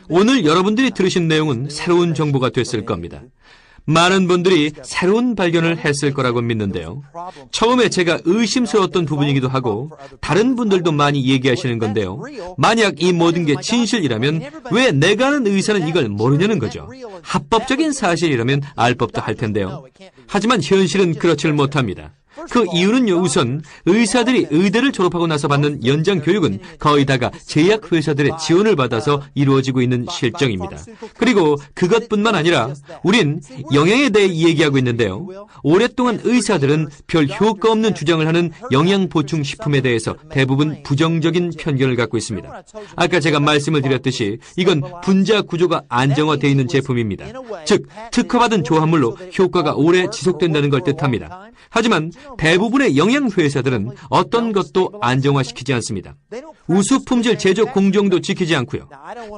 오늘 여러분들이 들으신 내용은 새로운 정보가 됐을 겁니다. 많은 분들이 새로운 발견을 했을 거라고 믿는데요. 처음에 제가 의심스러웠던 부분이기도 하고 다른 분들도 많이 얘기하시는 건데요. 만약 이 모든 게 진실이라면 왜 내가 아는 의사는 이걸 모르냐는 거죠. 합법적인 사실이라면 알 법도 할 텐데요. 하지만 현실은 그렇지를 못합니다. 그 이유는요, 우선 의사들이 의대를 졸업하고 나서 받는 연장 교육은 거의 다가 제약회사들의 지원을 받아서 이루어지고 있는 실정입니다. 그리고 그것뿐만 아니라 우린 영양에 대해 얘기하고 있는데요. 오랫동안 의사들은 별 효과 없는 주장을 하는 영양보충식품에 대해서 대부분 부정적인 편견을 갖고 있습니다. 아까 제가 말씀을 드렸듯이 이건 분자 구조가 안정화되어 있는 제품입니다. 즉, 특허받은 조합물로 효과가 오래 지속된다는 걸 뜻합니다. 하지만 대부분의 영양회사들은 어떤 것도 안정화시키지 않습니다. 우수 품질 제조 공정도 지키지 않고요.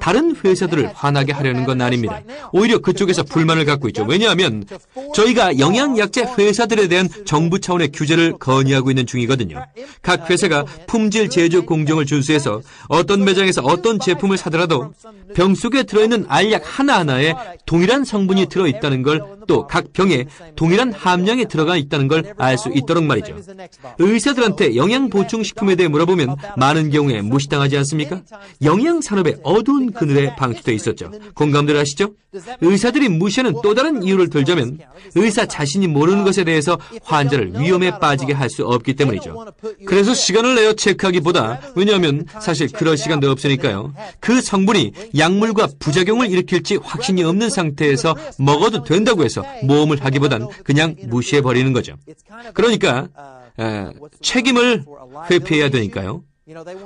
다른 회사들을 화나게 하려는 건 아닙니다. 오히려 그쪽에서 불만을 갖고 있죠. 왜냐하면 저희가 영양약재 회사들에 대한 정부 차원의 규제를 건의하고 있는 중이거든요. 각 회사가 품질 제조 공정을 준수해서 어떤 매장에서 어떤 제품을 사더라도 병 속에 들어있는 알약 하나하나에 동일한 성분이 들어있다는 걸, 또 각 병에 동일한 함량이 들어가 있다는 걸 알 수 있도록 말이죠. 의사들한테 영양보충식품에 대해 물어보면 많은 경우에 무시당하지 않습니까? 영양산업의 어두운 그늘에 방치되어 있었죠. 공감들 하시죠? 의사들이 무시하는 또 다른 이유를 들자면 의사 자신이 모르는 것에 대해서 환자를 위험에 빠지게 할 수 없기 때문이죠. 그래서 시간을 내어 체크하기보다, 왜냐하면 사실 그럴 시간도 없으니까요. 그 성분이 약물과 부작용을 일으킬지 확신이 없는 상태에서 먹어도 된다고 해서 모험을 하기보단 그냥 무시해버리는 거죠. 그러니까 책임을 회피해야 되니까요.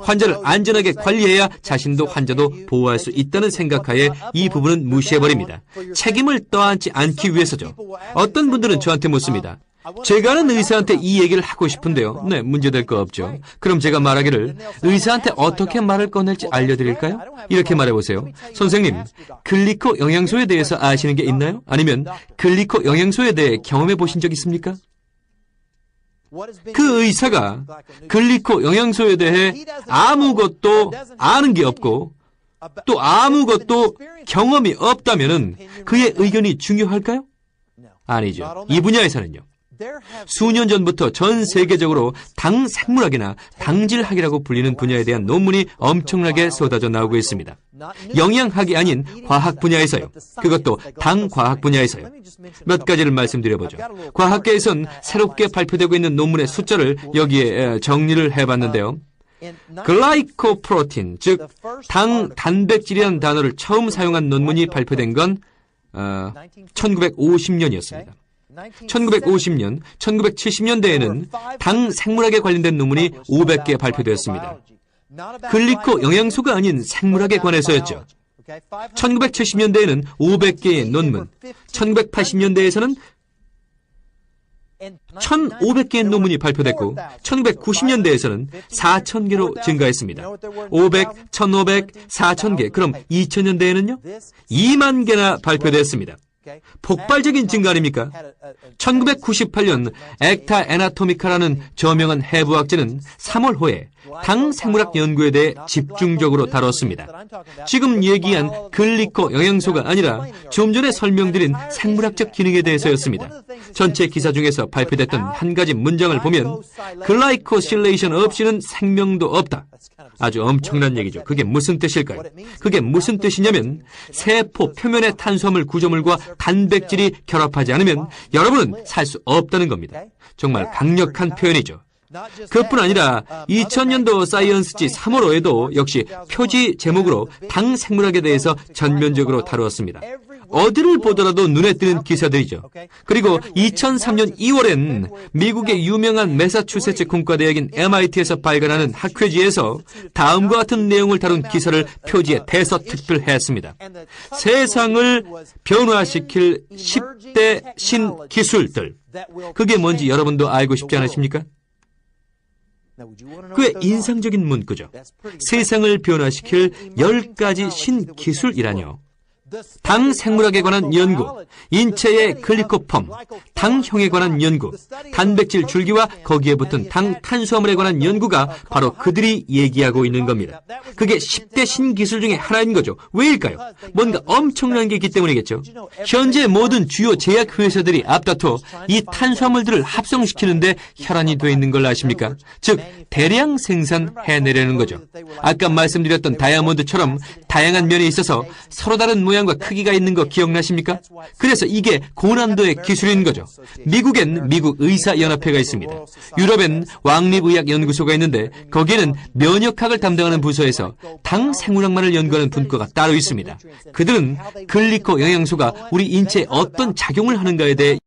환자를 안전하게 관리해야 자신도 환자도 보호할 수 있다는 생각하에 이 부분은 무시해버립니다. 책임을 떠안지 않기 위해서죠. 어떤 분들은 저한테 묻습니다. 제가 아는 의사한테 이 얘기를 하고 싶은데요. 네, 문제될 거 없죠. 그럼 제가 말하기를 의사한테 어떻게 말을 꺼낼지 알려드릴까요? 이렇게 말해보세요. 선생님, 글리코 영양소에 대해서 아시는 게 있나요? 아니면 글리코 영양소에 대해 경험해 보신 적 있습니까? 그 의사가 글리코 영양소에 대해 아무것도 아는 게 없고 또 아무것도 경험이 없다면은 그의 의견이 중요할까요? 아니죠. 이 분야에서는요. 수년 전부터 전 세계적으로 당생물학이나 당질학이라고 불리는 분야에 대한 논문이 엄청나게 쏟아져 나오고 있습니다. 영양학이 아닌 과학 분야에서요. 그것도 당과학 분야에서요. 몇 가지를 말씀드려보죠. 과학계에선 새롭게 발표되고 있는 논문의 숫자를 여기에 정리를 해봤는데요. 글라이코프로틴, 즉 단백질이라는 단어를 처음 사용한 논문이 발표된 건 1950년이었습니다. 1950년, 1970년대에는 당 생물학에 관련된 논문이 500개 발표되었습니다. 글리코 영양소가 아닌 생물학에 관해서였죠. 1970년대에는 500개의 논문, 1980년대에서는 1,500개의 논문이 발표됐고 1990년대에서는 4,000개로 증가했습니다. 500, 1,500, 4,000개, 그럼 2000년대에는요? 2만 개나 발표됐습니다. 폭발적인 증가 아닙니까? 1998년 액타 애나토미카라는 저명한 해부학자는 3월호에 당 생물학 연구에 대해 집중적으로 다뤘습니다. 지금 얘기한 글리코 영양소가 아니라 좀 전에 설명드린 생물학적 기능에 대해서였습니다. 전체 기사 중에서 발표됐던 한 가지 문장을 보면 글라이코실레이션 없이는 생명도 없다. 아주 엄청난 얘기죠. 그게 무슨 뜻일까요? 그게 무슨 뜻이냐면 세포 표면의 탄수화물 구조물과 단백질이 결합하지 않으면 여러분은 살 수 없다는 겁니다. 정말 강력한 표현이죠. 그뿐 아니라 2000년도 사이언스지 3월호에도 역시 표지 제목으로 당 생물학에 대해서 전면적으로 다루었습니다. 어디를 보더라도 눈에 띄는 기사들이죠. 그리고 2003년 2월엔 미국의 유명한 매사추세츠 공과대학인 MIT에서 발간하는 학회지에서 다음과 같은 내용을 다룬 기사를 표지에 대서특필했습니다. 세상을 변화시킬 10대 신기술들. 그게 뭔지 여러분도 알고 싶지 않으십니까? 꽤 인상적인 문구죠. 세상을 변화시킬 10가지 신기술이라뇨. 당 생물학에 관한 연구, 인체의 글리코폼, 당형에 관한 연구, 단백질 줄기와 거기에 붙은 당 탄수화물에 관한 연구가 바로 그들이 얘기하고 있는 겁니다. 그게 10대 신기술 중에 하나인 거죠. 왜일까요? 뭔가 엄청난 게 있기 때문이겠죠. 현재 모든 주요 제약 회사들이 앞다퉈 이 탄수화물들을 합성시키는데 혈안이 돼 있는 걸 아십니까? 즉 대량 생산해내려는 거죠. 아까 말씀드렸던 다이아몬드처럼 다양한 면에 있어서 서로 다른 모양과 크기가 있는 거 기억나십니까? 그래서 이게 고난도의 기술인 거죠. 미국엔 미국 의사연합회가 있습니다. 유럽엔 왕립의학연구소가 있는데 거기에는 면역학을 담당하는 부서에서 당 생물학만을 연구하는 분과가 따로 있습니다. 그들은 글리코 영양소가 우리 인체에 어떤 작용을 하는가에 대해